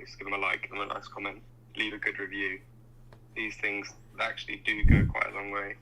post, give them a like, give them a nice comment, leave a good review. These things actually do go quite a long way.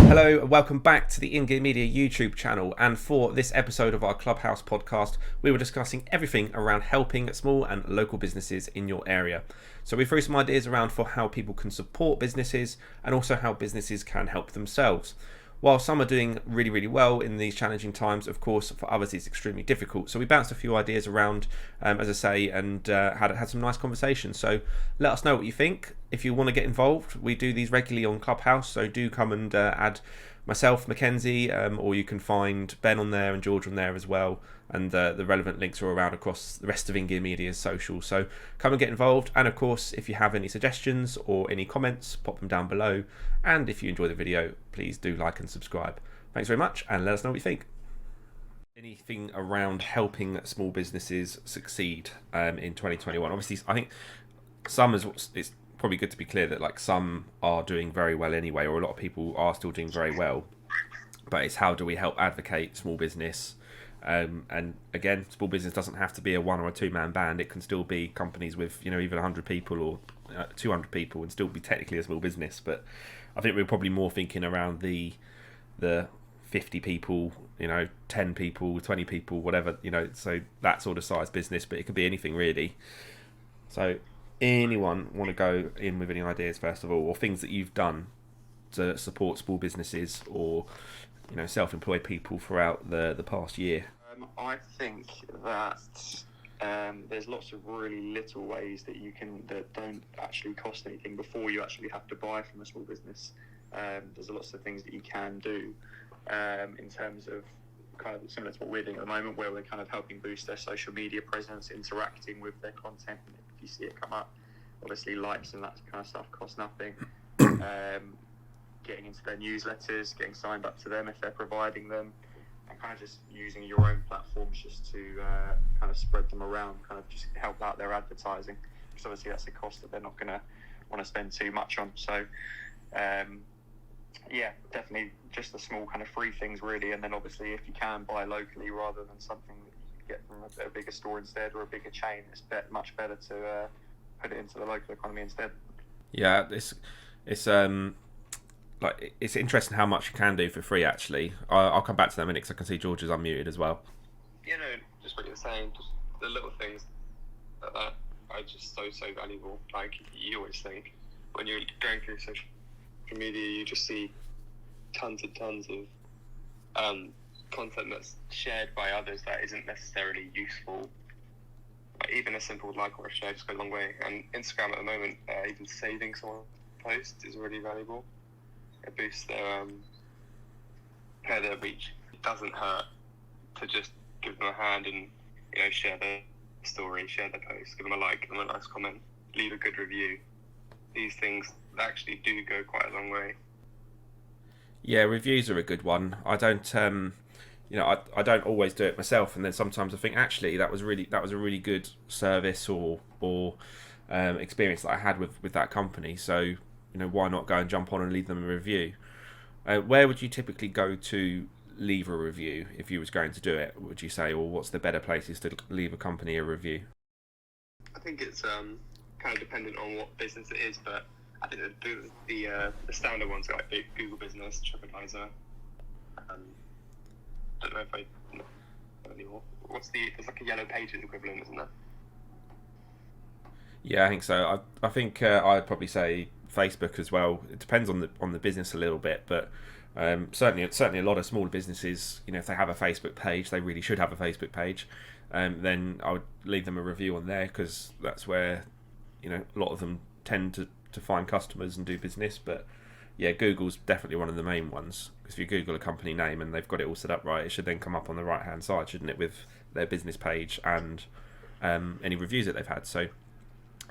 Hello and welcome back to the InGear Media YouTube channel, and for this episode of our Clubhouse podcast we were discussing everything around helping small and local businesses in your area. So we threw some ideas around for how people can support businesses and also how businesses can help themselves. While some are doing really well in these challenging times, of course for others it's extremely difficult. So we bounced a few ideas around, as I say, and had some nice conversations. So let us know what you think. If you want to get involved, we do these regularly on Clubhouse, so do come and add myself, Mackenzie, or you can find Ben on there and George on there as well, and the relevant links are around across the rest of InGear Media's social. So come and get involved, and of course if you have any suggestions or any comments, pop them down below, and if you enjoy the video please do like and subscribe. Thanks very much, and let us know what you think. Anything around helping small businesses succeed in 2021? Obviously I think some it's probably good to be clear that like some are doing very well anyway, or a lot of people are still doing very well, but it's how do we help advocate small business, and again, small business doesn't have to be a one or a two man band. It can still be companies with even 100 people or 200 people and still be technically a small business. But I think we're probably more thinking around the 50 people, 10 people, 20 people, whatever, so that sort of size business, but it could be anything really. So anyone want to go in with any ideas first of all, or things that you've done to support small businesses or self-employed people throughout the past year? I think that there's lots of really little ways that that don't actually cost anything before you actually have to buy from a small business. There's lots of things that you can do in terms of kind of similar to what we're doing at the moment, where we're kind of helping boost their social media presence, interacting with their content. If you see it come up, obviously likes and that kind of stuff costs nothing. Getting into their newsletters, getting signed up to them if they're providing them, and kind of just using your own platforms just to kind of spread them around, kind of just help out their advertising, because obviously that's a cost that they're not going to want to spend too much on. So yeah, definitely just the small kind of free things really, and then obviously if you can buy locally rather than something that you can get from a bigger store instead or a bigger chain, it's much better to put it into the local economy instead. Yeah, it's interesting how much you can do for free actually. I'll come back to that in a minute because I can see George is unmuted as well. Just what you're saying, just the little things like that are just so valuable. Like you always think when you're going through social media, you just see tons of content that's shared by others that isn't necessarily useful. But even a simple like or a share just goes a long way. And Instagram at the moment, even saving someone's post is really valuable. It boosts their reach. It doesn't hurt to just give them a hand and share their story, share their post, give them a like, give them a nice comment, leave a good review. These things actually do go quite a long way. Yeah, reviews are a good one. I don't I don't always do it myself, and then sometimes I think actually that was a really good service or experience that I had with that company. So why not go and jump on and leave them a review? Where would you typically go to leave a review if you was going to do it, would you say, or what's the better places to leave a company a review? I think it's kind of dependent on what business it is, but I think the standard ones are like Google Business, TripAdvisor. I don't know if I know anymore. There's like a Yellow Pages equivalent, isn't there? Yeah, I think so. I think I'd probably say Facebook as well. It depends on the business a little bit, but certainly a lot of smaller businesses, if they have a Facebook page, they really should have a Facebook page. Then I would leave them a review on there, because that's where a lot of them tend to find customers and do business. But yeah, Google's definitely one of the main ones, because if you Google a company name and they've got it all set up right, it should then come up on the right hand side, shouldn't it, with their business page and any reviews that they've had. So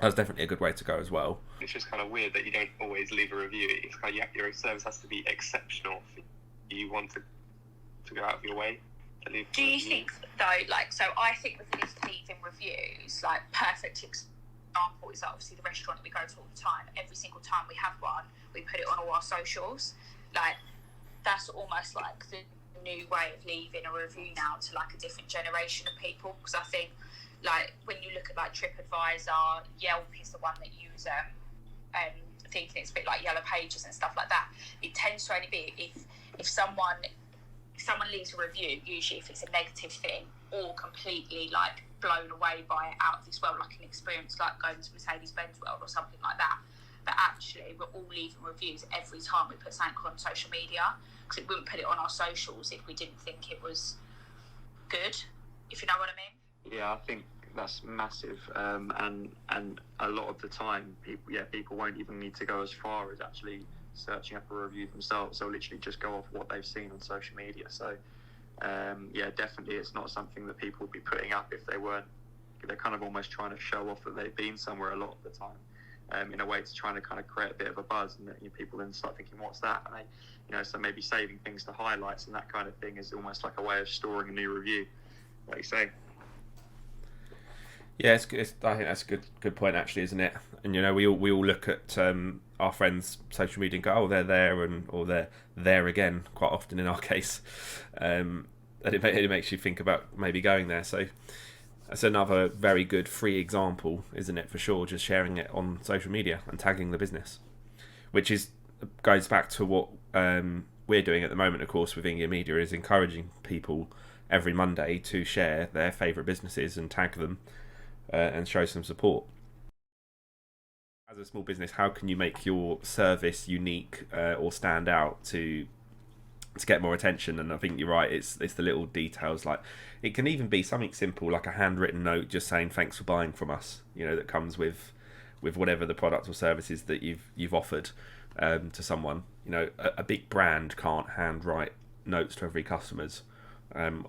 that's definitely a good way to go as well. It's just kind of weird that you don't always leave a review. It's kind of, your service has to be exceptional if you want to go out of your way to leave. Do you think though, so I think with these leaving reviews, perfect example is obviously the restaurant that we go to all the time. Every single time we have one, we put it on all our socials. That's almost like the new way of leaving a review now to a different generation of people, because I think like when you look at like TripAdvisor, Yelp is the one that use thinking it's a bit like Yellow Pages and stuff like that. It tends to only be if someone leaves a review, usually if it's a negative thing or completely like blown away by it, out of this world, like an experience like going to Mercedes-Benz World or something like that. But actually we're all leaving reviews every time we put something on social media, because we wouldn't put it on our socials if we didn't think it was good, if you know what I mean. Yeah, I think that's massive, and a lot of the time people won't even need to go as far as actually searching up a review themselves. They'll literally just go off what they've seen on social media. So definitely it's not something that people would be putting up if they're kind of almost trying to show off that they've been somewhere a lot of the time, in a way to trying to kind of create a bit of a buzz, and that people then start thinking, what's that? And so maybe saving things to highlights and that kind of thing is almost like a way of storing a new review, like you say. Yeah, I think that's a good point, actually, isn't it? And we all look at our friends' social media and go, oh, they're there, or they're there again. Quite often in our case, and it makes you think about maybe going there. So that's another very good free example, isn't it? For sure, just sharing it on social media and tagging the business, which goes back to what we're doing at the moment, of course, with InGear Media, is encouraging people every Monday to share their favourite businesses and tag them. And show some support. As a small business, how can you make your service unique or stand out to get more attention? And I think you're right, it's the little details. Like, it can even be something simple like a handwritten note just saying thanks for buying from us, that comes with whatever the product or services that you've offered to someone. A big brand can't handwrite notes to every customer's.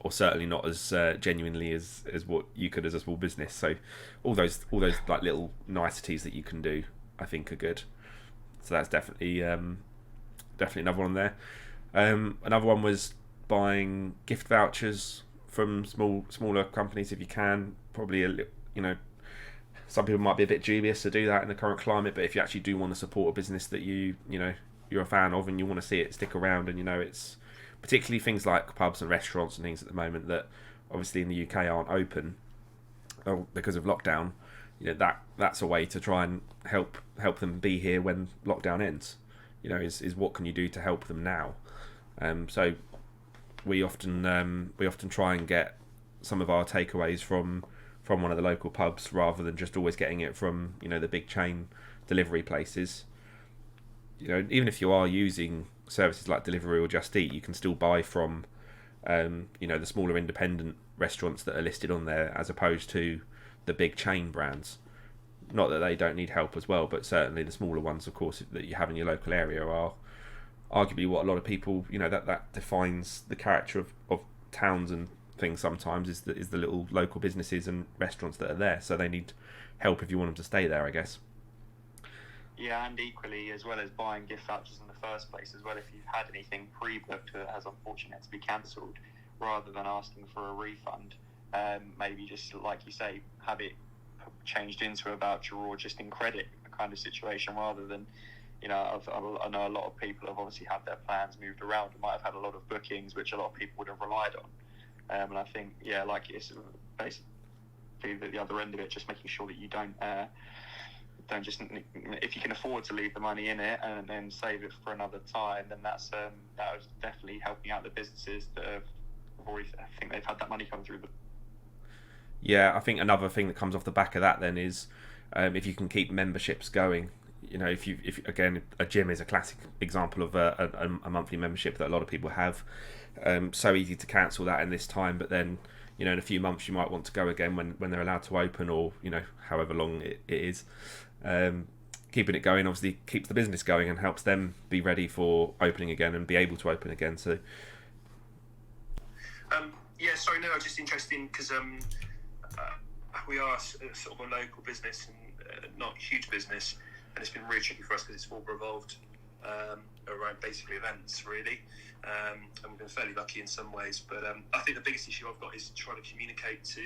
Or certainly not as genuinely as what you could as a small business. So all those like little niceties that you can do, I think, are good. So that's definitely another one there. Another one was buying gift vouchers from smaller companies if you can. Probably some people might be a bit dubious to do that in the current climate, but if you actually do want to support a business that you're a fan of and you want to see it stick around, and it's particularly things like pubs and restaurants and things at the moment that obviously in the UK aren't open because of lockdown. That's a way to try and help them be here when lockdown ends. Is what can you do to help them now? So we often try and get some of our takeaways from one of the local pubs rather than just always getting it from the big chain delivery places. Even if you are using services like Deliveroo or Just Eat, you can still buy from the smaller independent restaurants that are listed on there, as opposed to the big chain brands. Not that they don't need help as well, but certainly the smaller ones, of course, that you have in your local area are arguably what a lot of people, that defines the character of towns and things sometimes, is the little local businesses and restaurants that are there. So they need help if you want them to stay there, I guess. Yeah, and equally, as well as buying gift vouchers in the first place, as well, if you've had anything pre-booked that has unfortunately had to be cancelled, rather than asking for a refund, maybe just, like you say, have it changed into a voucher or just in credit kind of situation, rather than, I know a lot of people have obviously had their plans moved around and might have had a lot of bookings, which a lot of people would have relied on. And I think, like it's basically the other end of it, just making sure that you don't just, if you can afford to leave the money in it and then save it for another time, then that was definitely helping out the businesses that have already, I think they've had that money come through. Yeah, I think another thing that comes off the back of that then is if you can keep memberships going. If again, a gym is a classic example of a monthly membership that a lot of people have. So easy to cancel that in this time, but then in a few months you might want to go again when they're allowed to open, or however long it is. Keeping it going obviously keeps the business going and helps them be ready for opening again and be able to open again. So sorry, no, just interesting because we are sort of a local business and not a huge business, and it's been really tricky for us because it's all revolved around basically events, really, and we've been fairly lucky in some ways, but I think the biggest issue I've got is trying to communicate to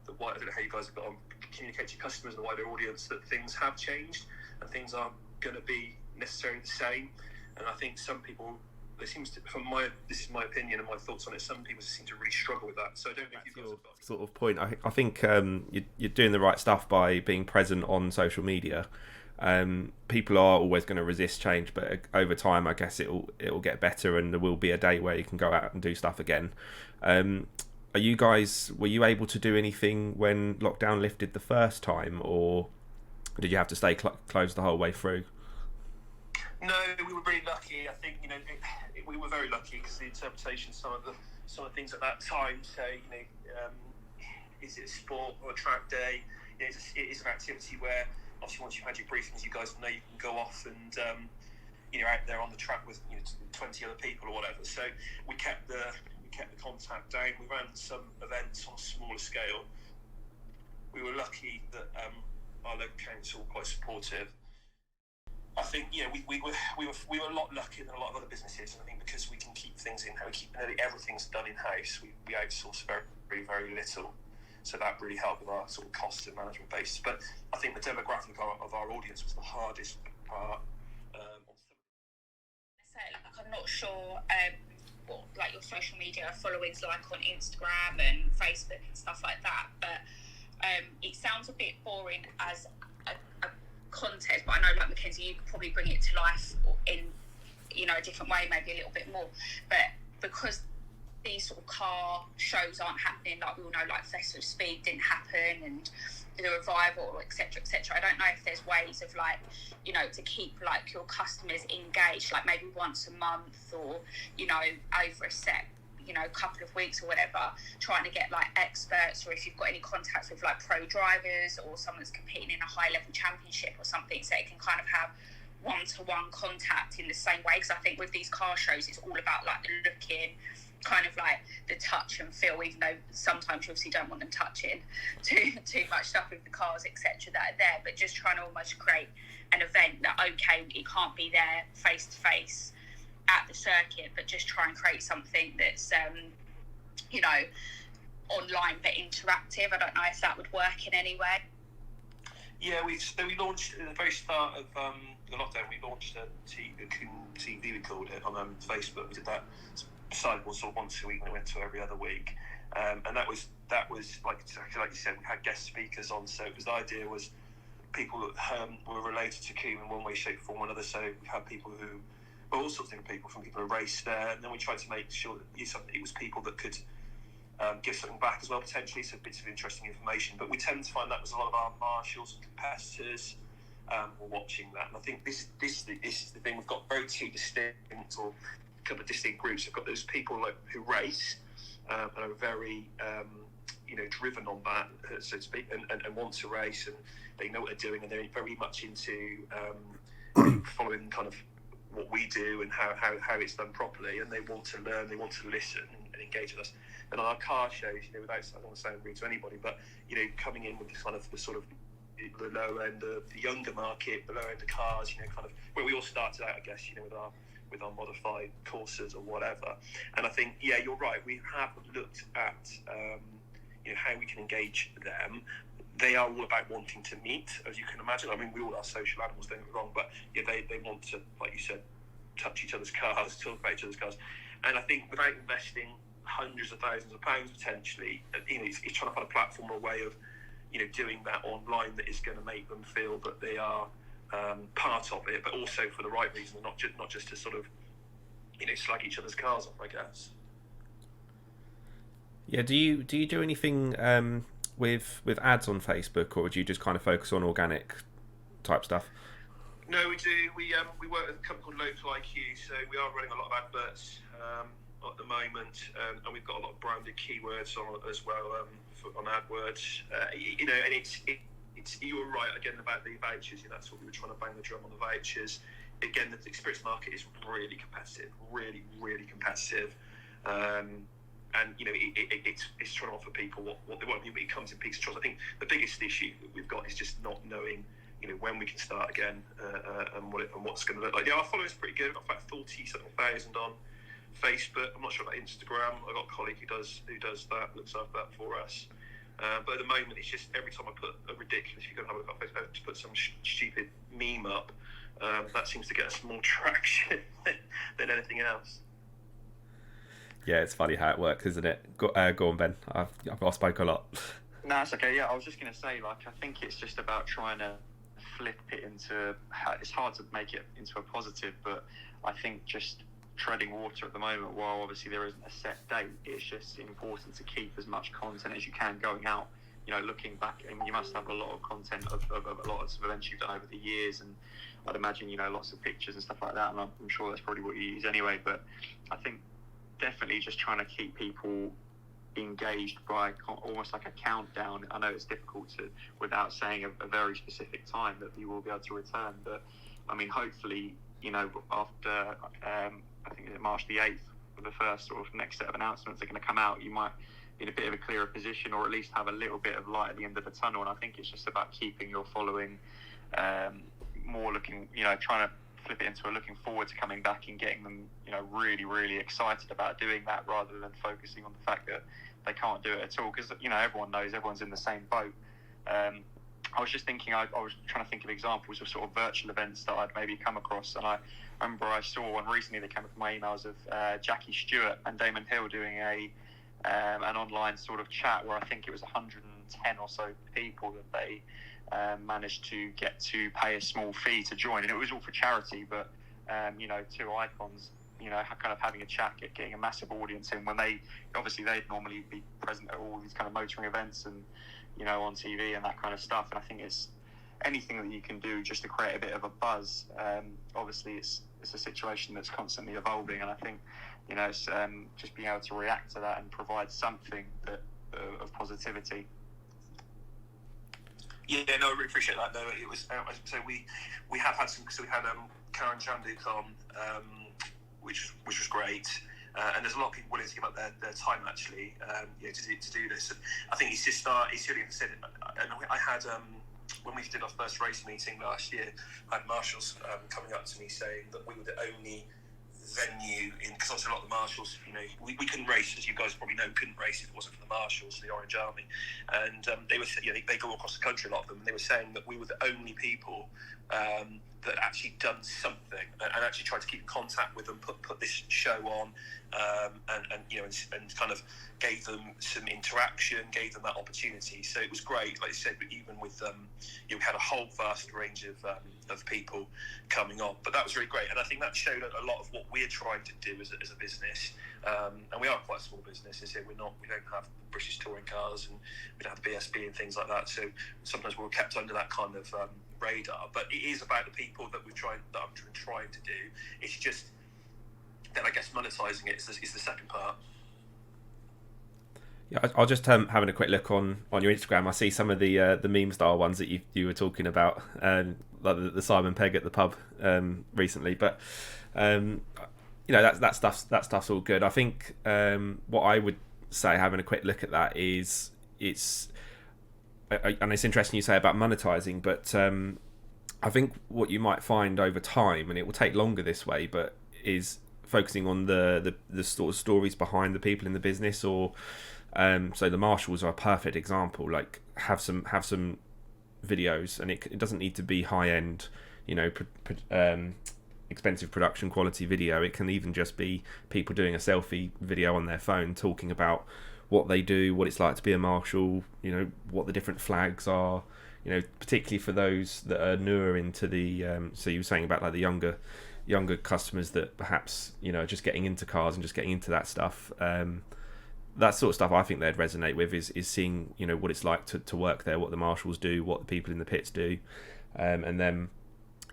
the wider, I don't know how you guys have got on, communicate to customers and the wider audience that things have changed and things aren't going to be necessarily the same. And I think some people this is my opinion and my thoughts on it. Some people seem to really struggle with that. So I don't know if you've got sort of point. I think you're doing the right stuff by being present on social media. People are always going to resist change, but over time, I guess it'll get better, and there will be a day where you can go out and do stuff again. Were you able to do anything when lockdown lifted the first time, or did you have to stay closed the whole way through? No, we were really lucky. I think we were very lucky because the interpretation, some of the things at that time say, is it a sport or a track day? It is an activity where obviously once you've had your briefings, you guys know you can go off and out there on the track with 20 other people or whatever. So we kept the contact down. We ran some events on a smaller scale. We were lucky that our local council were quite supportive. I think we were a lot luckier than a lot of other businesses. I think because we can keep things in house, nearly everything's done in house. We outsource very, very, very little, so that really helped with our sort of cost and management basis. But I think the demographic of our audience was the hardest part. I'm not sure what like your social media following's like on Instagram and Facebook and stuff like that, but it sounds a bit boring as a contest, but I know like Mackenzie, you could probably bring it to life in a different way, maybe a little bit more. But because these sort of car shows aren't happening, like we all know, like Festival of Speed didn't happen and the Revival, etc., etc. I don't know if there's ways of like to keep like your customers engaged, like maybe once a month or over a set couple of weeks or whatever, trying to get like experts, or if you've got any contacts with like pro drivers or someone that's competing in a high level championship or something, so it can kind of have one-to-one contact in the same way. Because I think with these car shows, it's all about like the looking, kind of like the touch and feel, even though sometimes you obviously don't want them touching too much stuff with the cars, etc., that are there, but just trying to almost create an event that, okay, it can't be there face to face at the circuit, but just try and create something that's online but interactive. I don't know if that would work in any way. Yeah, we launched at the very start of the lockdown. We launched a TV, we called it, on Facebook. We did that cycle sort of once a week, and it went to every other week. And that was like you said, we had guest speakers on. So the idea was people that were related to Coombe in one way, shape, form, or another. So we had people who, all sorts of different people, from people who raced there, and then we tried to make sure that it was people that could give something back as well, potentially, so bits of interesting information. But we tend to find that was a lot of our marshals and competitors were watching that, and I think this is the thing. We've got very two distinct, or a couple of distinct groups. We've got those people who race and are very driven on that, so to speak, and want to race, and they know what they're doing, and they're very much into following kind of what we do and how it's done properly, and they want to learn, they want to listen and engage with us. And on our car shows, without, I don't want to sound rude to anybody, but coming in with the kind of the sort of the low end of the younger market, the low end of cars, kind of where we all started out, I guess, with our modified Corsas or whatever. And I think, yeah, you're right. We have looked at how we can engage them. They are all about wanting to meet, as you can imagine. I mean, we all are social animals, don't get me wrong, but yeah, they want to, like you said, touch each other's cars, talk about each other's cars. And I think without investing hundreds of thousands of pounds potentially, it's trying to find a platform or a way of, doing that online that is going to make them feel that they are part of it, but also for the right reason, and not just to sort of, slag each other's cars off, I guess. Yeah. Do you do anything with ads on Facebook, or do you just kind of focus on organic type stuff? No, we do. We work with a company called Local IQ, so we are running a lot of adverts at the moment, and we've got a lot of branded keywords on as well on AdWords. And it's you're right again about the vouchers. That's what we were trying to bang the drum on, the vouchers. Again, the experience market is really competitive, really, really competitive. And it's trying to offer people what they want. But it comes in peaks and troughs. I think the biggest issue that we've got is just not knowing, when we can start again and what's going to look like. Yeah, our following is pretty good. I've got about 40,000 on Facebook. I'm not sure about Instagram. I've got a colleague who does that, looks after that for us. But at the moment, it's just every time I put a ridiculous, you can have a look at Facebook, to put some stupid meme up, that seems to get us more traction than anything else. Yeah, it's funny how it works, isn't it? Go on, Ben. I spoke a lot. No, that's okay. Yeah, I was just going to say, like, I think it's just about trying to flip it into. It's hard to make it into a positive, but I think just treading water at the moment, while obviously there isn't a set date, it's just important to keep as much content as you can going out. You know, looking back, I mean, you must have a lot of content of a lot of events you've done over the years, and I'd imagine, you know, lots of pictures and stuff like that, and I'm sure that's probably what you use anyway. But I think definitely just trying to keep people engaged by almost like a countdown. I know it's difficult to, without saying a very specific time that you will be able to return, but I mean, hopefully, you know, after I think it's March the 8th, the first sort of next set of announcements are going to come out, you might be in a bit of a clearer position, or at least have a little bit of light at the end of the tunnel. And I think it's just about keeping your following more looking, you know, trying to flip it into a looking forward to coming back and getting them, you know, really, really excited about doing that, rather than focusing on the fact that they can't do it at all. Because, you know, everyone knows everyone's in the same boat. I was just thinking, I was trying to think of examples of sort of virtual events that I'd maybe come across, and I remember I saw one recently that came up in my emails of Jackie Stewart and Damon Hill doing an online sort of chat where I think it was 110 or so people that they managed to get to pay a small fee to join, and it was all for charity. But you know, two icons, you know, kind of having a chat, getting a massive audience in, when they'd normally be present at all these kind of motoring events and, you know, on TV and that kind of stuff. And I think it's anything that you can do just to create a bit of a buzz. Obviously, it's a situation that's constantly evolving, and I think, you know, it's just being able to react to that and provide something that of positivity. Yeah, no, I really appreciate that. No, it was so we have had some. So we had Karen Chanduk on, which was great. And there's a lot of people willing to give up their time actually, you know, to do this. And I think he's really said it. And I had when we did our first race meeting last year, I had marshals coming up to me saying that we were the only venue in, because obviously a lot of the marshals, you know, we couldn't race, as you guys probably know, couldn't race if it wasn't for the marshals, the Orange Army, and they were, you know, they go across the country, a lot of them, and they were saying that we were the only people that actually done something and actually tried to keep in contact with them, put this show on, and you know, and kind of gave them some interaction, gave them that opportunity. So it was great, like I said. But even with you know, we had a whole vast range of people coming on, but that was really great, and I think that showed a lot of what we're trying to do as a business. And we are quite a small business. Is we don't have British touring cars, and we don't have BSB and things like that. So sometimes we're kept under that kind of radar. But it is about the people that I'm trying to do. It's just then, I guess, monetizing it is the second part. Yeah, I'll just having a quick look on your Instagram. I see some of the meme style ones that you were talking about, like the Simon Pegg at the pub recently. But you know, that stuff's all good. I think what I would say, having a quick look at that, is and it's interesting you say about monetizing, but I think what you might find over time, and it will take longer this way, but is focusing on the sort of stories behind the people in the business. Or so the marshals are a perfect example. Like, have some videos, and it doesn't need to be high end, you know, expensive production quality video. It can even just be people doing a selfie video on their phone, talking about what they do, what it's like to be a marshal, you know, what the different flags are, you know, particularly for those that are newer into the so you were saying about like the younger customers that perhaps, you know, just getting into cars and just getting into that stuff. That sort of stuff I think they'd resonate with is seeing, you know, what it's like to work there, what the marshals do, what the people in the pits do, and then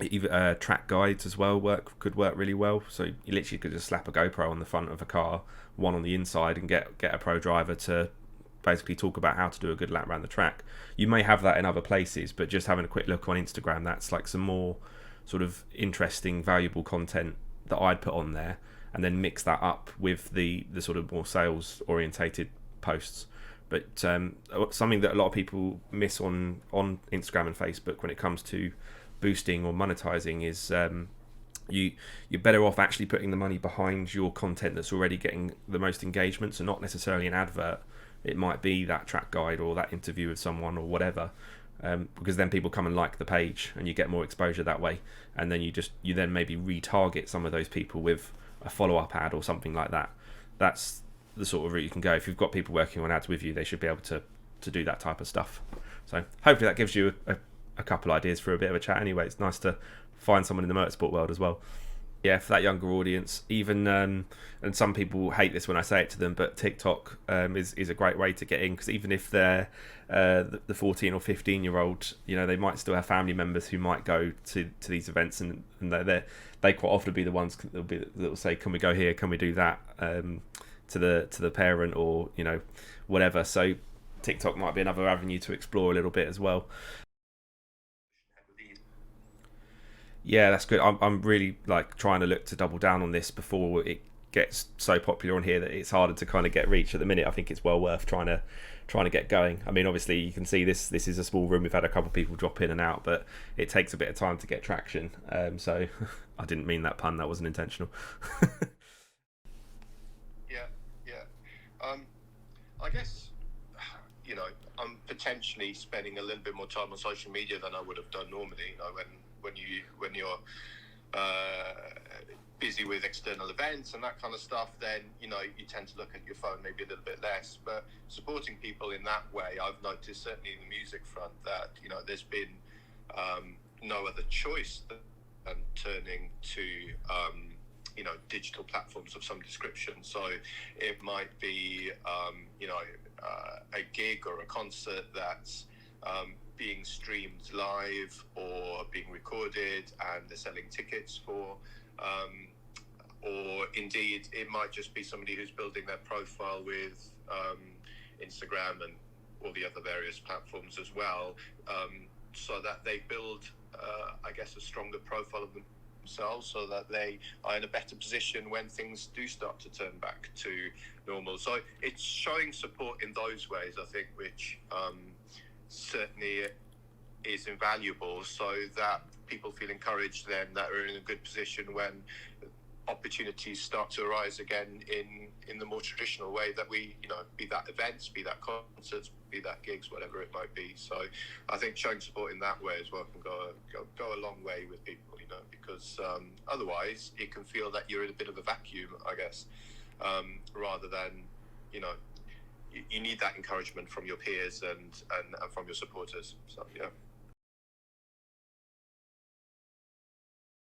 even track guides as well could work really well. So you literally could just slap a GoPro on the front of a car, one on the inside, and get a pro driver to basically talk about how to do a good lap around the track. You may have that in other places, but just having a quick look on Instagram, that's like some more sort of interesting, valuable content that I'd put on there, and then mix that up with the sort of more sales orientated posts. But something that a lot of people miss on Instagram and Facebook when it comes to boosting or monetizing is you're better off actually putting the money behind your content that's already getting the most engagement. So not necessarily an advert, it might be that track guide or that interview with someone or whatever, because then people come and like the page and you get more exposure that way, and then you then maybe retarget some of those people with a follow-up ad or something like that. that's the sort of route you can go. If you've got people working on ads with you, they should be able to do that type of stuff. So hopefully that gives you a couple ideas for a bit of a chat anyway. It's nice to find someone in the motorsport world as well. Yeah, for that younger audience, even and some people hate this when I say it to them, but TikTok is a great way to get in, because even if they're the 14 or 15-year-old, you know, they might still have family members who might go to these events, and they quite often be the ones that will say, can we go here, can we do that, to the parent, or, you know, whatever. So TikTok might be another avenue to explore a little bit as well. Yeah, that's good. I'm really like trying to look to double down on this before it gets so popular on here that it's harder to kind of get reach at the minute. I think it's well worth trying to get going. I mean, obviously you can see this is a small room. We've had a couple of people drop in and out, but it takes a bit of time to get traction. So I didn't mean that pun. That wasn't intentional. I guess, you know, I'm potentially spending a little bit more time on social media than I would have done normally. You know, when you're busy with external events and that kind of stuff, then, you know, you tend to look at your phone maybe a little bit less. But supporting people in that way, I've noticed certainly in the music front that, you know, there's been no other choice than turning to you know, digital platforms of some description. So it might be you know, a gig or a concert that's being streamed live or being recorded and they're selling tickets for, or indeed it might just be somebody who's building their profile with Instagram and all the other various platforms as well, so that they build I guess a stronger profile of themselves, so that they are in a better position when things do start to turn back to normal. So it's showing support in those ways, I think, which certainly is invaluable, so that people feel encouraged then, that are in a good position when opportunities start to arise again in the more traditional way that we, you know, be that events, be that concerts, be that gigs, whatever it might be. So I think showing support in that way as well can go a long way with people, you know, because otherwise it can feel that you're in a bit of a vacuum, I guess, rather than, you know, you need that encouragement from your peers and from your supporters. So yeah.